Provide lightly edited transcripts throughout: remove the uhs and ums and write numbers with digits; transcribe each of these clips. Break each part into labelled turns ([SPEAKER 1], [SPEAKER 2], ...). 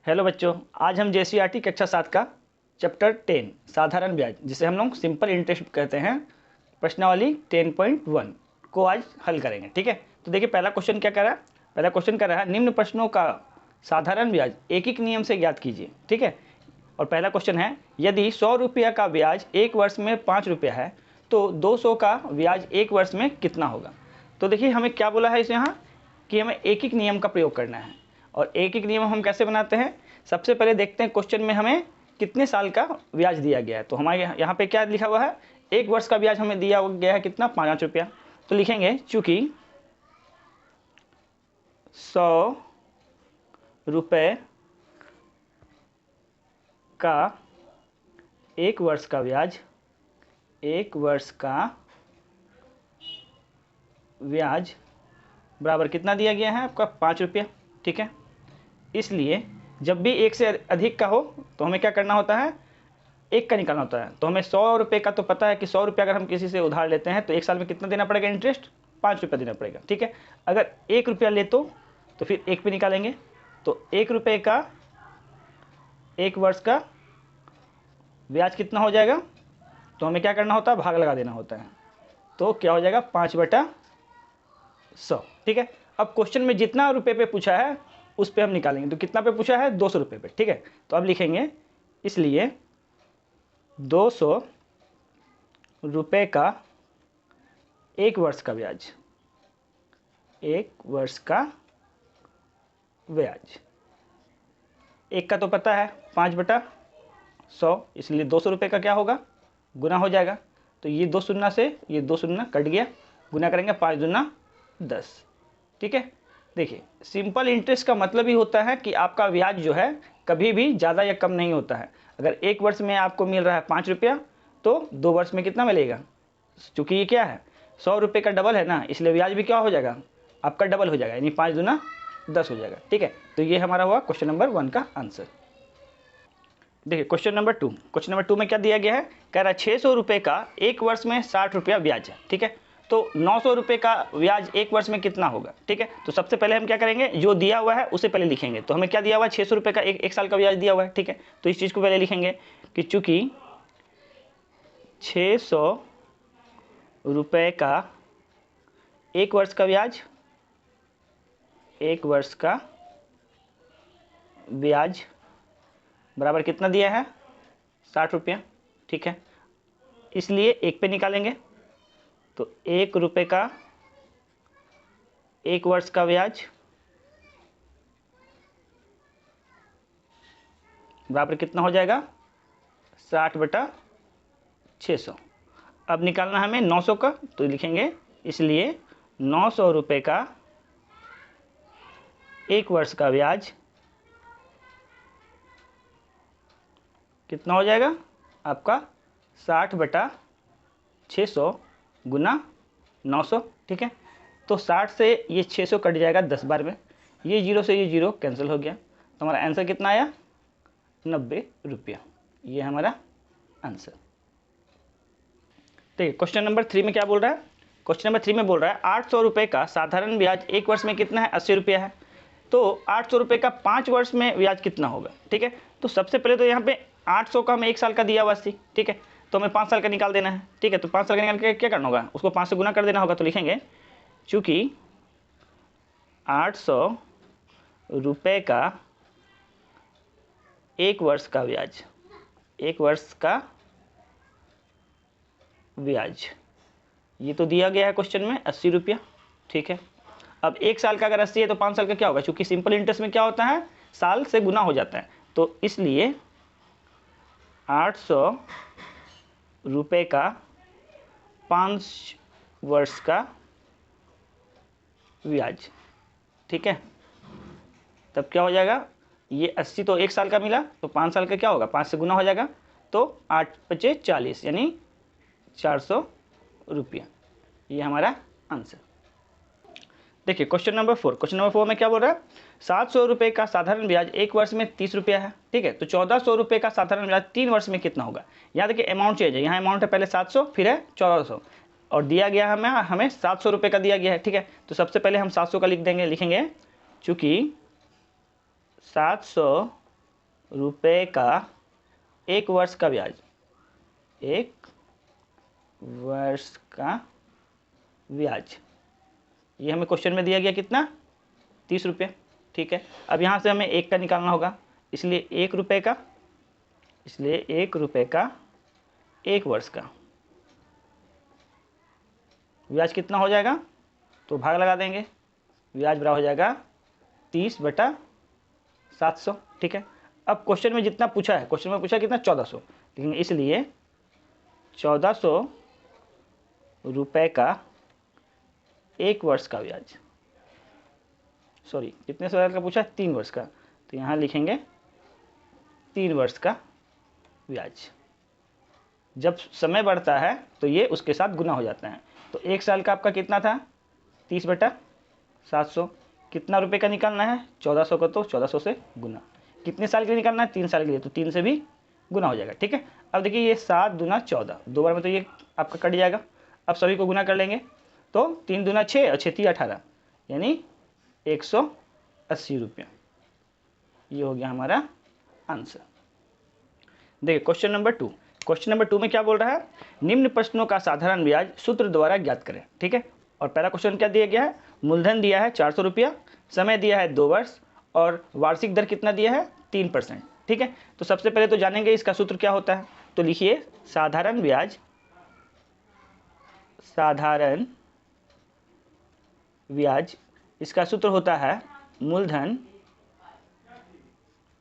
[SPEAKER 1] Hello बच्चों, आज हम जेसीईआरटी कक्षा 7 का चैप्टर 10 साधारण ब्याज, जिसे हम लोग सिंपल इंटरेस्ट कहते हैं, प्रश्नावली 10.1 को आज हल करेंगे। ठीक है, तो देखिए पहला क्वेश्चन क्या कर रहा है। पहला क्वेश्चन कर रहा है निम्न प्रश्नों का साधारण ब्याज एक एक नियम से ज्ञात कीजिए। ठीक है, और पहला क्वेश्चन है यदि 100 रुपया का ब्याज एक वर्ष में 5 रुपया है तो 200 का ब्याज एक वर्ष में कितना होगा। तो देखिए हमें क्या बोला है इस यहाँ कि हमें एक एक नियम का प्रयोग करना है। और एक एक नियम हम कैसे बनाते हैं, सबसे पहले देखते हैं क्वेश्चन में हमें कितने साल का ब्याज दिया गया है। तो हमारे यहाँ पे क्या लिखा हुआ है, एक वर्ष का ब्याज हमें दिया गया है कितना, 5 रुपया। तो लिखेंगे चूँकि 100 रुपये का एक वर्ष का ब्याज, एक वर्ष का ब्याज बराबर कितना दिया गया है आपका, 5 रुपया। ठीक है, इसलिए जब भी एक से अधिक का हो तो हमें क्या करना होता है, एक का निकालना होता है। तो हमें 100 रुपये का तो पता है कि 100 रुपये अगर हम किसी से उधार लेते हैं तो एक साल में कितना देना पड़ेगा इंटरेस्ट, 5 रुपया देना पड़ेगा। ठीक है, अगर 1 रुपया ले तो फिर एक पे निकालेंगे। तो 1 रुपये का एक वर्ष का ब्याज कितना हो जाएगा, तो हमें क्या करना होता है, भाग लगा देना होता है। तो क्या हो जाएगा, 5/100। ठीक है, अब क्वेश्चन में जितना रुपये पे पूछा है उस पे हम निकालेंगे। तो कितना पे पूछा है, 200 रुपये पे। ठीक है, तो अब लिखेंगे इसलिए 200 रुपये का एक वर्ष का ब्याज, एक वर्ष का ब्याज, एक का तो पता है 5/100, इसलिए 200 रुपये का क्या होगा, गुना हो जाएगा। तो ये 2 शून्य से ये 2 शून्य कट गया, गुना करेंगे 5 दूना 10। ठीक है, देखिए सिंपल इंटरेस्ट का मतलब ही होता है कि आपका ब्याज जो है कभी भी ज़्यादा या कम नहीं होता है। अगर एक वर्ष में आपको मिल रहा है 5 रुपया तो 2 वर्ष में कितना मिलेगा, चूँकि ये क्या है 100 रुपये का डबल है ना, इसलिए ब्याज भी क्या हो जाएगा आपका, डबल हो जाएगा, यानी 5 दूना 10 हो जाएगा। ठीक है, तो ये हमारा हुआ क्वेश्चन नंबर 1 का आंसर। देखिए क्वेश्चन नंबर 2, क्वेश्चन नंबर 2 में क्या दिया गया है, कह रहा है 600 रुपये का एक वर्ष में 60 रुपया ब्याज है। ठीक है, तो 900 रुपये का ब्याज एक वर्ष में कितना होगा। ठीक है, तो सबसे पहले हम क्या करेंगे, जो दिया हुआ है उसे पहले लिखेंगे। तो हमें क्या दिया हुआ है, 600 रुपये का एक साल का ब्याज दिया हुआ है। ठीक है, तो इस चीज़ को पहले लिखेंगे कि चूँकि 600 रुपये का एक वर्ष का ब्याज, एक वर्ष का ब्याज बराबर कितना दिया है, 60 रुपया। ठीक है, इसलिए एक पे निकालेंगे। तो 1 रुपये का एक वर्ष का ब्याज बराबर कितना हो जाएगा, 60/600। अब निकालना हमें 900 का, तो लिखेंगे इसलिए 900 रुपये का एक वर्ष का ब्याज कितना हो जाएगा आपका, 60/600 गुना 900। ठीक है, तो 60 से ये 600 कट जाएगा 10 बार में, ये 0 से ये 0 कैंसिल हो गया। तो हमारा आंसर कितना आया, 90 रुपया। ये हमारा आंसर। देखिए क्वेश्चन नंबर 3 में क्या बोल रहा है, क्वेश्चन नंबर 3 में बोल रहा है 800 रुपये का साधारण ब्याज एक वर्ष में कितना है, 80 रुपया है। तो 800 रुपये का 5 वर्ष में ब्याज कितना होगा। ठीक है, तो सबसे पहले तो यहाँ पे 800 का हमें एक साल का दिया हुआ थी। ठीक है, तो हमें 5 साल का निकाल देना है। ठीक है, तो 5 साल का निकाल के क्या करना होगा, उसको 5 से गुना कर देना होगा। तो लिखेंगे चूँकि 800 रुपये का एक वर्ष का ब्याज, एक वर्ष का ब्याज, ये तो दिया गया है क्वेश्चन में 80 रुपया। ठीक है, अब एक साल का अगर 80 है तो 5 साल का क्या होगा, क्योंकि सिंपल इंटरेस्ट में क्या होता है, साल से गुना हो जाता है। तो इसलिए 800 रुपये का 5 वर्ष का ब्याज। ठीक है, तब क्या हो जाएगा, ये 80 तो एक साल का मिला, तो 5 साल का क्या होगा, 5 से गुना हो जाएगा। तो 8×5=40 यानी 400 रुपया। ये हमारा आंसर। देखिए क्वेश्चन नंबर 4, क्वेश्चन नंबर 4 में क्या बोल रहा है, 700 रुपये का साधारण ब्याज एक वर्ष में 30 रुपया है। ठीक है, तो 1400 रुपये का साधारण ब्याज 3 वर्ष में कितना होगा। यहाँ देखिए अमाउंट चेंज है, यहाँ अमाउंट है पहले 700 फिर है 1400, और दिया गया हमें 700 रुपये का दिया गया है। ठीक है, तो सबसे पहले हम 700 का लिख देंगे, लिखेंगे चूँकि 700 रुपये का 1 वर्ष का ब्याज, 1 वर्ष का ब्याज, ये हमें क्वेश्चन में दिया गया कितना, 30 रुपये। ठीक है, अब यहाँ से हमें 1 का निकालना होगा, इसलिए 1 रुपये का, इसलिए 1 रुपये का 1 वर्ष का ब्याज कितना हो जाएगा, तो भाग लगा देंगे, ब्याज बराबर हो जाएगा 30/700। ठीक है, अब क्वेश्चन में जितना पूछा है, क्वेश्चन में पूछा कितना, 1400, लेकिन इसलिए 1400 रुपये का 1 वर्ष का ब्याज, सॉरी कितने साल का पूछा है, 3 वर्ष का, तो यहाँ लिखेंगे 3 वर्ष का ब्याज। जब समय बढ़ता है तो ये उसके साथ गुना हो जाता है। तो 1 साल का आपका कितना था, 30/700, कितना रुपए का निकालना है, 1400 का, तो 1400 से गुना, कितने साल के लिए निकालना है, 3 साल के लिए, तो 3 से भी गुना हो जाएगा। ठीक है, अब देखिए ये 7 दूना 14, 2 बार में तो ये आपका कट जाएगा। अब सभी को गुना कर लेंगे, तो 3 दूना 6 और 6 3 18, यानी 180 रुपये, ये हो गया हमारा आंसर। देखिए क्वेश्चन नंबर 2, क्वेश्चन नंबर 2 में क्या बोल रहा है, निम्न प्रश्नों का साधारण ब्याज सूत्र द्वारा ज्ञात करें। ठीक है, और पहला क्वेश्चन क्या दिया गया है, मूलधन दिया है 400 रुपया, समय दिया है 2 वर्ष, और वार्षिक दर कितना दिया है, 3%। ठीक है, तो सबसे पहले तो जानेंगे इसका सूत्र क्या होता है, तो लिखिए साधारण ब्याज, साधारण ब्याज, इसका सूत्र होता है मूलधन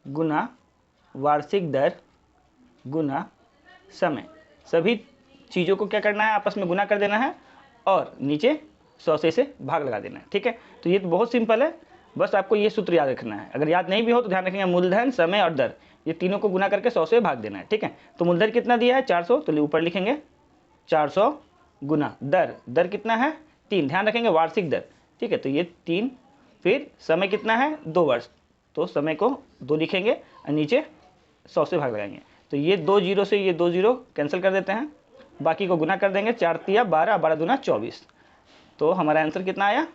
[SPEAKER 1] गुना वार्षिक दर गुना समय। सभी चीज़ों को क्या करना है, आपस में गुना कर देना है और नीचे 100 से भाग लगा देना है। ठीक है, तो ये तो बहुत सिंपल है, बस आपको ये सूत्र याद रखना है। अगर याद नहीं भी हो तो ध्यान रखेंगे, मूलधन समय और दर, ये तीनों को गुना करके 100 से भाग देना है। ठीक है, तो मूलधन कितना दिया है, 400, तो ऊपर लिखेंगे 400 गुना दर, दर कितना है 3, ध्यान रखेंगे वार्षिक दर। ठीक है, तो ये 3, फिर समय कितना है 2 वर्ष, तो समय को 2 लिखेंगे और नीचे 100 से भाग लगाएंगे, तो ये 2 जीरो से ये 2 जीरो कैंसिल कर देते हैं, बाकी को गुना कर देंगे, 4 तिया 12, 12 दूना 24, तो हमारा आंसर कितना आया,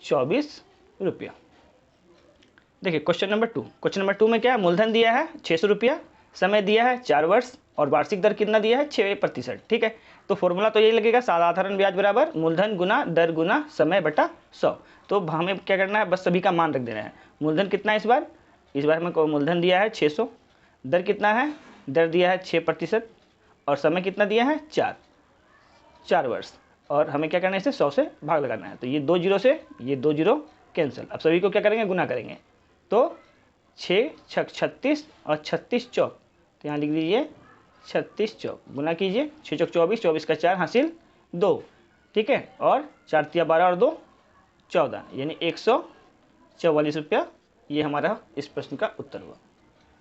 [SPEAKER 1] 24 रुपया। देखिए क्वेश्चन नंबर 2, क्वेश्चन नंबर 2 में क्या है, मूलधन दिया है 600 रुपया, समय दिया है 4 वर्ष, और वार्षिक दर कितना दिया है 6%। ठीक है, तो फॉर्मूला तो यही लगेगा, साधारण ब्याज बराबर मूलधन गुना दर गुना समय बटा 100। तो हमें क्या करना है, बस सभी का मान रख देना है। मूलधन कितना है इस बार हमें मूलधन दिया है 600, दर कितना है, दर दिया है 6%, और समय कितना दिया है 4 वर्ष, और हमें क्या करना है, इसे 100 से भाग लगाना है। तो ये 2 जीरो से ये 2 जीरो कैंसिल, अब सभी को क्या करेंगे, गुना करेंगे, तो 6 छक 36 और 36 चौक, तो यहाँ लिख दीजिए 36 चौक, गुना कीजिए, 6 चौक 24, 24 का 4 हासिल 2। ठीक है, और 4 तिया 12 और 2 14, यानी 144 रुपया, ये हमारा इस प्रश्न का उत्तर हुआ।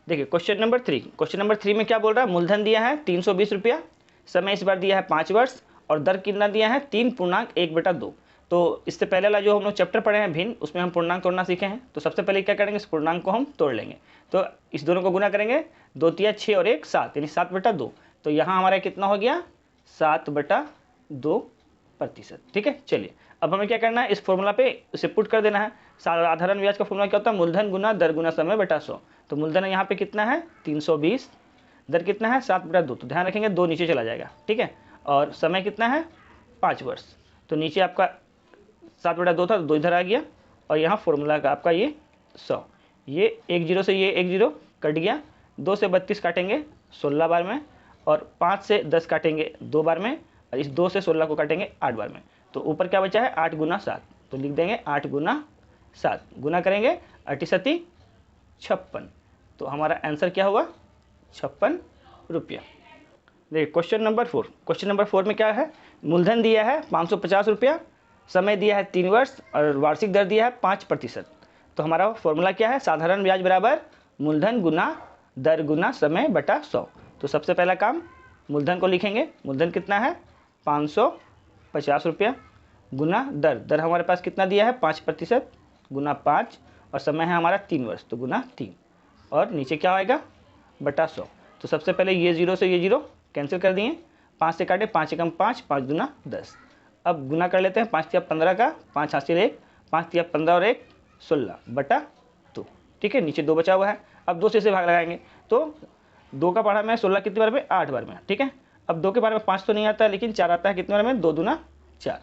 [SPEAKER 1] देखिए क्वेश्चन नंबर 3, क्वेश्चन नंबर 3 में क्या बोल रहा है, मूलधन दिया है 320 रुपया, समय इस बार दिया है 5 वर्ष, और दर कितना दिया है 3.1/2। तो इससे पहले वाला जो हम लोग चैप्टर पढ़े हैं भिन्न, उसमें हम पूर्णांक तोड़ना सीखे हैं। तो सबसे पहले क्या करेंगे, इस पूर्णांक को हम तोड़ लेंगे, तो इस दोनों को गुना करेंगे, 2 तिया 6 और 1 7, यानी 7/2। तो यहाँ हमारा कितना हो गया, 7/2%। ठीक है, चलिए अब हमें क्या करना है, इस फॉर्मूला पे इसे पुट कर देना है। साधारण ब्याज का फॉर्मूला क्या होता है, मूलधन गुना दर गुना समय बटा 100। तो मूलधन यहाँ पे कितना है 320, दर कितना है 7/2, तो ध्यान रखेंगे 2 नीचे चला जाएगा। ठीक है, और समय कितना है 5 वर्ष, तो नीचे आपका 7/2 था, तो 2 इधर आ गया, और यहाँ फॉर्मूला का आपका ये 100, ये 1 जीरो से ये 1 जीरो कट गया, 2 से 32 काटेंगे 16 बार में, और 5 से 10 काटेंगे 2 बार में, और इस 2 से 16 को काटेंगे 8 बार में। तो ऊपर क्या बचा है 8 गुना 7, तो लिख देंगे 8 गुना 7, गुना करेंगे 8 7 56, तो हमारा आंसर क्या हुआ 56 रुपया। देखिए क्वेश्चन नंबर 4, क्वेश्चन नंबर 4 में क्या है, मूलधन दिया है 550 रुपया, समय दिया है 3 वर्ष, और वार्षिक दर दिया है 5%। तो हमारा फॉर्मूला क्या है, साधारण ब्याज बराबर मूलधन गुना दर गुना समय बटा 100। तो सबसे पहला काम मूलधन को लिखेंगे, मूलधन कितना है 550 रुपया, गुना दर, दर हमारे पास कितना दिया है 5%, गुना 5, और समय है हमारा 3 वर्ष, तो गुना 3, और नीचे क्या आएगा बटा 100। तो सबसे पहले ये 0 से ये 0 कैंसिल कर दिए, 5 से काटे, 5 एकम 5, 5 दूना 10। अब गुना कर लेते हैं, 5 तिया 15 का, 5 हासिल 1, 5 तिया 15 और 1 16/2। ठीक है, नीचे 2 बचा हुआ है। अब 2 से इसे भाग लगाएंगे तो 2 का पढ़ा में 16 कितनी बार में, 8 बार में, ठीक है। अब 2 के बारे में 5 तो नहीं आता है, लेकिन 4 आता है, कितने बार में, 2 दूना 4।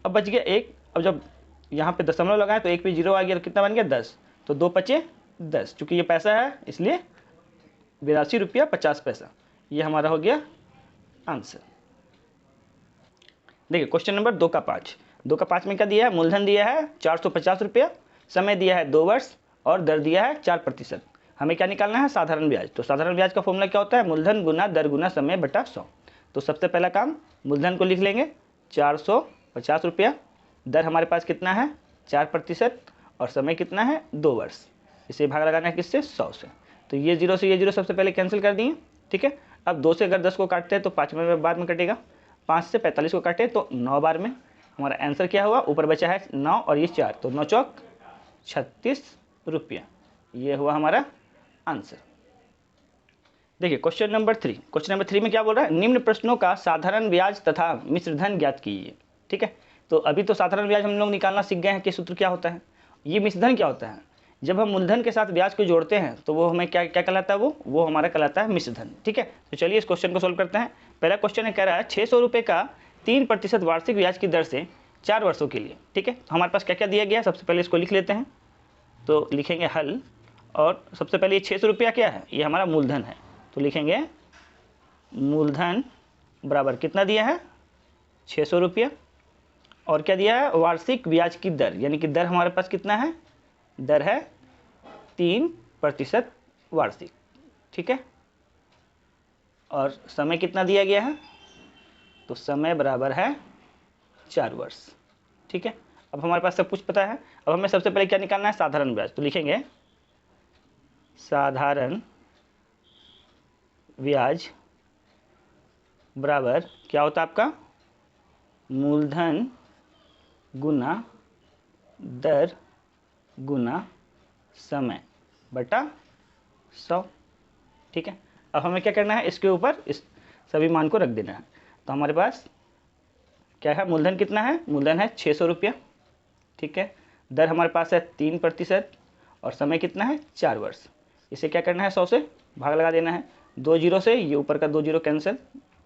[SPEAKER 1] अब बच गया 1। अब जब यहाँ पे दशमलव लगाएं तो 1 पे 0 आ गया, तो कितना बन गया 10, तो 2 पचे 10, चूँकि ये पैसा है इसलिए 82 रुपया 50 पैसा, ये हमारा हो गया आंसर। देखिए क्वेश्चन नंबर 2 का 5। 2 का 5 में क्या दिया है, मूलधन दिया है 450 रुपया, समय दिया है 2 वर्ष और दर दिया है 4%। हमें क्या निकालना है, साधारण ब्याज। तो साधारण ब्याज का फॉर्मूला क्या होता है, मूलधन गुना दर गुना समय बटा 100। तो सबसे पहला काम मूलधन को लिख लेंगे 450 रुपया, दर हमारे पास कितना है 4% और समय कितना है 2 वर्ष। इसे भाग लगाना है किससे, 100 से। तो ये 0 से ये 0 सबसे पहले कैंसिल कर दिए, ठीक है। अब 2 से अगर 10 को काटते हैं तो 5 में बाद में कटेगा, 5 से 45 को काटे तो 9 बार में। हमारा आंसर क्या हुआ, ऊपर बचा है 9 और ये 4, तो 9 चौक 36 रुपया, ये हुआ हमारा आंसर। देखिए क्वेश्चन नंबर 3। क्वेश्चन नंबर 3 में क्या बोल रहा है, निम्न प्रश्नों का साधारण ब्याज तथा मिश्र धन ज्ञात कीजिए, ठीक है। तो अभी तो साधारण ब्याज हम लोग निकालना सीख गए हैं कि सूत्र क्या होता है। ये मिश्र धन क्या होता है, जब हम मूलधन के साथ ब्याज को जोड़ते हैं तो वो हमें क्या क्या कहलाता है, वो हमारा कहलाता है मिश्र धन, ठीक है। तो चलिए इस क्वेश्चन को सोल्व करते हैं। पहला क्वेश्चन है, कह रहा है 600 रुपये का 3% वार्षिक ब्याज की दर से 4 वर्षों के लिए, ठीक है। तो हमारे पास क्या क्या दिया गया, सबसे पहले इसको लिख लेते हैं। तो लिखेंगे हल, और सबसे पहले ये 600 रुपया क्या है, ये हमारा मूलधन है, तो लिखेंगे मूलधन बराबर कितना दिया है 600 रुपया, और क्या दिया है वार्षिक ब्याज की दर, यानी कि दर हमारे पास कितना है, दर है 3% वार्षिक, ठीक है। और समय कितना दिया गया है, तो समय बराबर है 4 वर्ष, ठीक है। अब हमारे पास सब कुछ पता है। अब हमें सबसे पहले क्या निकालना है, साधारण ब्याज। तो लिखेंगे साधारण ब्याज बराबर क्या होता है आपका, मूलधन गुना दर गुना समय बटा 100, ठीक है। अब हमें क्या करना है, इसके ऊपर इस सभी मान को रख देना है। तो हमारे पास क्या है, मूलधन कितना है, मूलधन है 600 रुपया, ठीक है। दर हमारे पास है 3% और समय कितना है 4 वर्ष। इसे क्या करना है, 100 से भाग लगा देना है, 2 जीरो से ये ऊपर का 2 जीरो कैंसिल,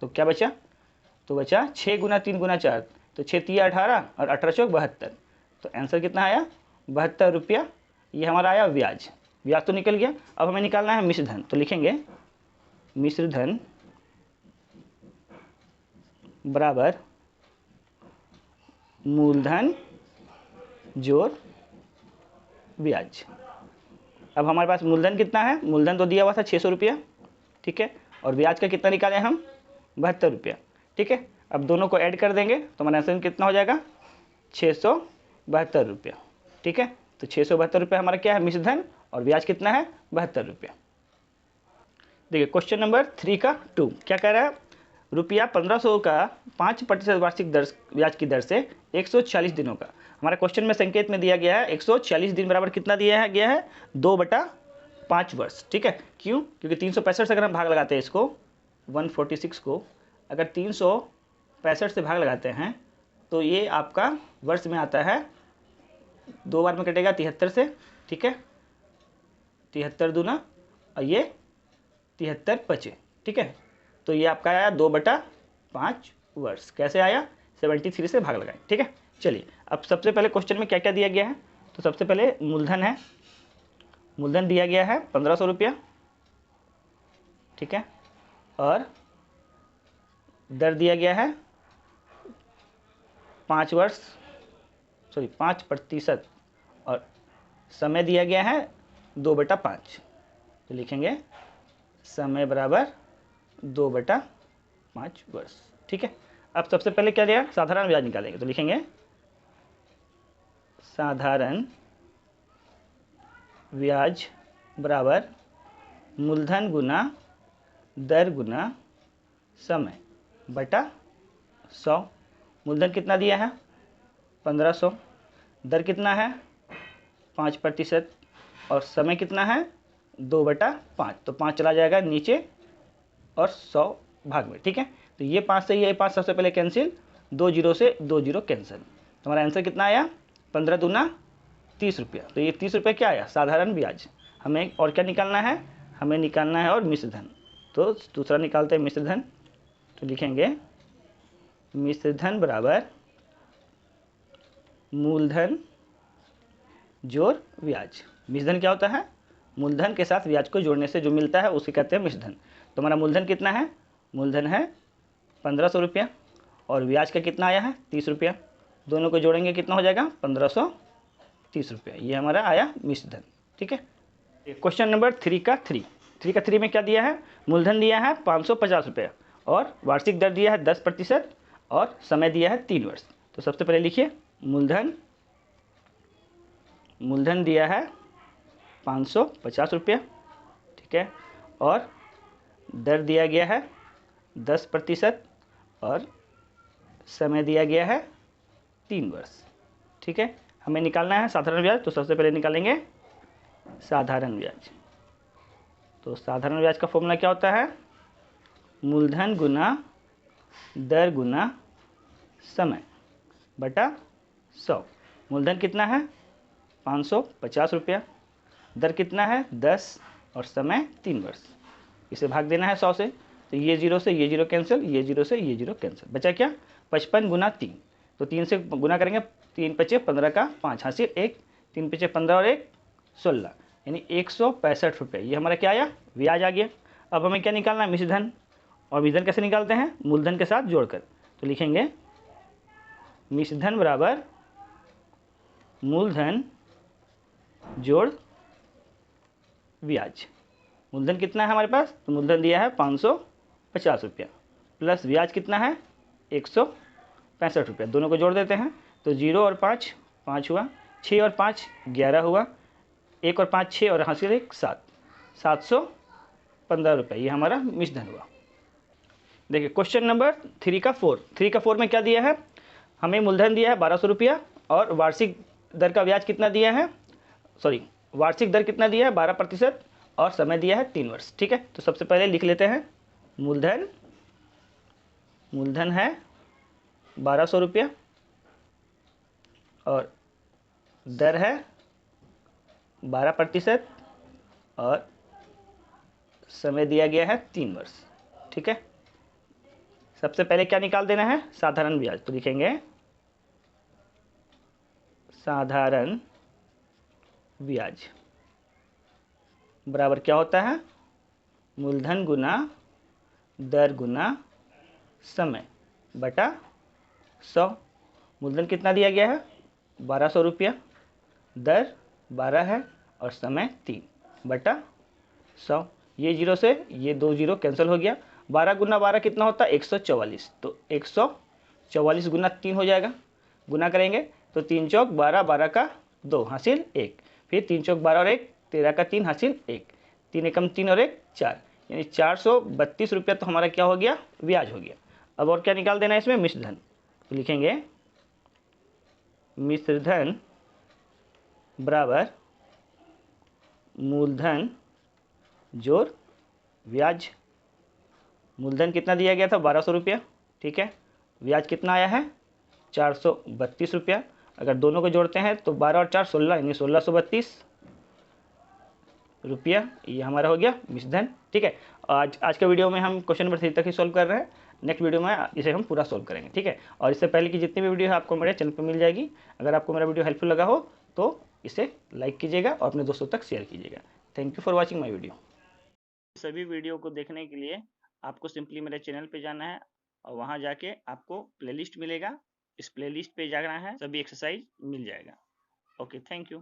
[SPEAKER 1] तो क्या बचा, तो बचा 6 गुना 3 गुना 4, तो 6 3 18 और 18 चौक 72, तो आंसर कितना आया 72 रुपया, ये हमारा आया ब्याज। ब्याज तो निकल गया। अब हमें निकालना है मिश्र धन। तो लिखेंगे मिश्र धन बराबर मूलधन जोड़ ब्याज। अब हमारे पास मूलधन कितना है, मूलधन तो दिया हुआ था 600 रुपया, ठीक है, और ब्याज का कितना निकाले हम 72 रुपया, ठीक है। अब दोनों को ऐड कर देंगे तो हमारा आंसर कितना हो जाएगा 672 रुपया, ठीक है। तो 672 रुपया हमारा क्या है मिश्र धन, और ब्याज कितना है 72 रुपया। देखिए क्वेश्चन नंबर 3 का 2 क्या कह रहा है, रुपया 1500 का 5% वार्षिक दर ब्याज की दर से 140 दिनों का। हमारा क्वेश्चन में संकेत में दिया गया है 140 दिन बराबर कितना दिया गया है 2/5 वर्ष, ठीक है। क्यों, क्योंकि 365 से अगर हम भाग लगाते हैं इसको 146 को अगर 365 से भाग लगाते हैं तो ये आपका वर्ष में आता है, 2 बार में कटेगा 73 से, ठीक है, 73 दूना और ये 73 पचे, ठीक है। तो ये आपका आया 2/5 वर्ष। कैसे आया, 73 से भाग लगाएं, ठीक है। चलिए अब सबसे पहले क्वेश्चन में क्या क्या दिया गया है, तो सबसे पहले मूलधन है, मूलधन दिया गया है 1500 रुपया, ठीक है, और दर दिया गया है 5%, और समय दिया गया है 2/5। तो लिखेंगे समय बराबर 2/5 वर्ष, ठीक है। अब सबसे पहले क्या दिया, साधारण ब्याज निकालेंगे। तो लिखेंगे साधारण ब्याज बराबर मूलधन गुना दर गुना समय बटा 100। मूलधन कितना दिया है 1500, दर कितना है 5% और समय कितना है 2/5, तो 5 चला जाएगा नीचे और 100 भाग में, ठीक है। तो ये 5 से ये 5 सबसे पहले कैंसिल, 2 जीरो से 2 जीरो कैंसिल, तो हमारा आंसर कितना आया 15 दूना 30 रुपया। तो ये 30 रुपये क्या आया साधारण ब्याज। हमें और क्या निकालना है, हमें निकालना है और मिश्र धन। तो दूसरा निकालते हैं मिश्र धन। तो लिखेंगे मिश्र धन बराबर मूलधन जोड़ ब्याज। मिश्र धन क्या होता है, मूलधन के साथ ब्याज को जोड़ने से जो मिलता है उसे कहते हैं मिश्र धन। तो हमारा मूलधन कितना है, मूलधन है 1500 रुपया और ब्याज का कितना आया है 30 रुपया। दोनों को जोड़ेंगे कितना हो जाएगा 1530 रुपया। ये हमारा आया मिश्र धन। ठीक है। क्वेश्चन नंबर 3 का 3 में क्या दिया है, मूलधन दिया है 550 रुपया और वार्षिक दर दिया है 10% और समय दिया है 3 वर्ष। तो सबसे पहले लिखिए मूलधन दिया है 550 रुपया, ठीक है, और दर दिया गया है 10% और समय दिया गया है 3 वर्ष। ठीक है। हमें निकालना है साधारण ब्याज। तो सबसे पहले निकालेंगे साधारण ब्याज। तो साधारण ब्याज का फॉर्मूला क्या होता है, मूलधन गुना दर गुना समय बटा 100। मूलधन कितना है 550 रुपया, दर कितना है 10 और समय 3 वर्ष। इसे भाग देना है 100 से। तो ये 0 से ये 0 कैंसिल, ये 0 से ये 0 कैंसिल, बचा क्या 55 गुना 3। तो 3 से गुना करेंगे, 3 पचे 15 का 5 हासिल 1, 3 पचे 15 और 1 16, यानी 165 रुपये। ये हमारा क्या आया, ब्याज आ गया। अब हमें क्या निकालना है, मिश्र धन। और मिश्र धन कैसे निकालते हैं, मूलधन के साथ जोड़कर। तो लिखेंगे मिश्र धन बराबर मूलधन जोड़ ब्याज। मूलधन कितना है हमारे पास, तो मूलधन दिया है 550 रुपया प्लस ब्याज कितना है 165 रुपया। दोनों को जोड़ देते हैं। तो 0 और 5 5 हुआ, 6 और 5 11 हुआ, 1 और 5 6 और हासिल 1 7, 715 रुपये। ये हमारा मिश्र धन हुआ। देखिए क्वेश्चन नंबर 3 का 4 में क्या दिया है, हमें मूलधन दिया है 1200 रुपया और वार्षिक दर का ब्याज कितना दिया है, वार्षिक दर कितना दिया है 12% और समय दिया है 3 वर्ष। ठीक है। तो सबसे पहले लिख लेते हैं मूलधन है 1200 रुपया और दर है 12% और समय दिया गया है 3 वर्ष। ठीक है। सबसे पहले क्या निकाल देना है, साधारण ब्याज। तो लिखेंगे साधारण ब्याज बराबर क्या होता है, मूलधन गुना दर गुना समय बटा 100। मूलधन कितना दिया गया है 1200 रुपया, दर 12 है और समय 3 बटा 100। ये 0 से ये 2 0 कैंसिल हो गया। 12 गुना 12 कितना होता है 144। तो 144 गुना 3 हो जाएगा। गुना करेंगे तो 3 चौक 12, 12 का 2 हासिल 1, फिर 3 चौक 12 और 1 13 का 3 हासिल 1, 3 एकम 3 और 1 4, यानी 432 रुपया तो हमारा क्या हो गया, ब्याज हो गया। अब और क्या निकाल देना है इसमें, मिश्र धन। तो लिखेंगे मिश्र धन बराबर मूलधन जोड़ ब्याज। मूलधन कितना दिया गया था 1200 रुपया, ठीक है, ब्याज कितना आया है 432 रुपया। अगर दोनों को जोड़ते हैं तो 12 और 4 16, यानी 1632 रुपया। ये हमारा हो गया मिश्र धन। ठीक है। आज के वीडियो में हम क्वेश्चन नंबर 3 तक ही सॉल्व कर रहे हैं। नेक्स्ट वीडियो में इसे हम पूरा सॉल्व करेंगे। ठीक है। और इससे पहले की जितनी भी वीडियो है आपको मेरे चैनल पर मिल जाएगी। अगर आपको मेरा वीडियो हेल्पफुल लगा हो तो इसे लाइक कीजिएगा और अपने दोस्तों तक शेयर कीजिएगा। Thank you for watching my video. सभी वीडियो को देखने के लिए आपको सिंपली मेरे चैनल पे जाना है और वहाँ जाके आपको प्लेलिस्ट मिलेगा। इस प्लेलिस्ट पे जाना है, सभी एक्सरसाइज मिल जाएगा। Okay, thank you.